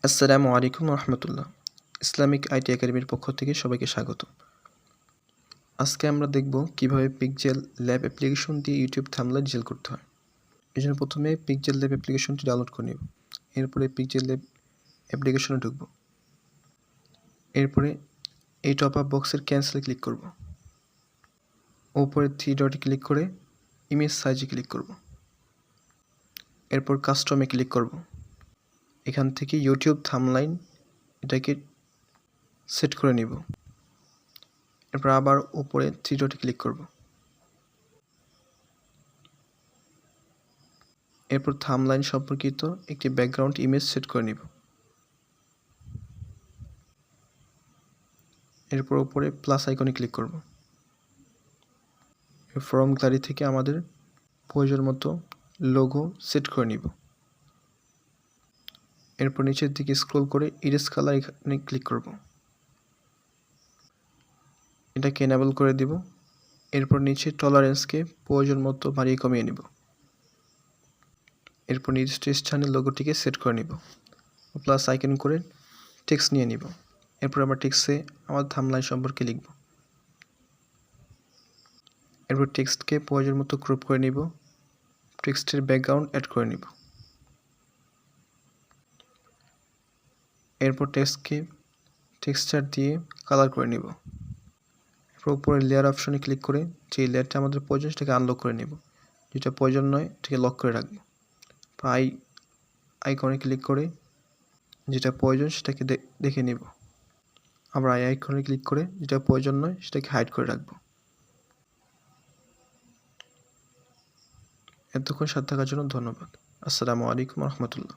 আসসালামু আলাইকুম রহমতুল্লাহ। Islamic IT একাডেমির পক্ষ থেকে সবাইকে স্বাগত। আজকে আমরা দেখব কিভাবে পিকজেল ল্যাব অ্যাপ্লিকেশন দিয়ে ইউটিউব থাম্বনেল ডিজাইন করতে হয়। এই জন্য প্রথমে পিকজেল ল্যাব অ্যাপ্লিকেশনটি ডাউনলোড করে নেব। এরপরে পিকজেল ল্যাব অ্যাপ্লিকেশনে ঢুকব। এরপরে এই টপ আপ বক্সের ক্যান্সেলে ক্লিক করব। ওপরে 3 ডটে ক্লিক করে ইমেজ সাইজে ক্লিক করব। এরপর কাস্টমে ক্লিক করব। এখান থেকে ইউটিউব থাম্বনেল এটাকে সেট করে নিব। এরপর আবার উপরে 3 ডটে ক্লিক করব। এরপর থাম্বনেল সম্পর্কিত একটি ব্যাকগ্রাউন্ড ইমেজ সেট করে নিব। এরপর উপরে প্লাস আইকনে ক্লিক করব। ফ্রম গ্যালারি থেকে আমাদের প্রয়োজন মতো লোগো সেট করে নিব। এরপর নিচের দিকে স্ক্রল করে ইরেজ কালার এখানে ক্লিক করব। এটাকে এনেবল করে দিব। এরপর নিচে টলারেন্সকে প্রয়োজন মতো বাড়িয়ে কমিয়ে নিব। এরপর নির্দিষ্ট স্থানে লোগোটিকে সেট করে নিব। প্লাস আইকন করে টেক্সট নিয়ে নিব। এরপর আমরা টেক্সটে আমার থাম্বনেল সম্পর্কে লিখব। এরপর টেক্সটকে প্রয়োজন মতো ক্রপ করে নিব। টেক্সটের ব্যাকগ্রাউন্ড অ্যাড করে নিব। এরপর টেক্সটকে টেক্সচার দিয়ে কালার করে নিব। এরপর উপরে লেয়ার অপশনে ক্লিক করে যে লেয়ারটা আমাদের প্রয়োজন সেটাকে আনলক করে নেব। যেটা প্রয়োজন নয় এটাকে লক করে রাখবো। আইকনে ক্লিক করে যেটা প্রয়োজন সেটাকে দেখে নেব। আবার আইকনে ক্লিক করে যেটা প্রয়োজন নয় সেটাকে হাইড করে রাখবো। এতক্ষণ সাথে থাকার জন্য ধন্যবাদ। আসসালামু আলাইকুম রহমতুল্লাহ।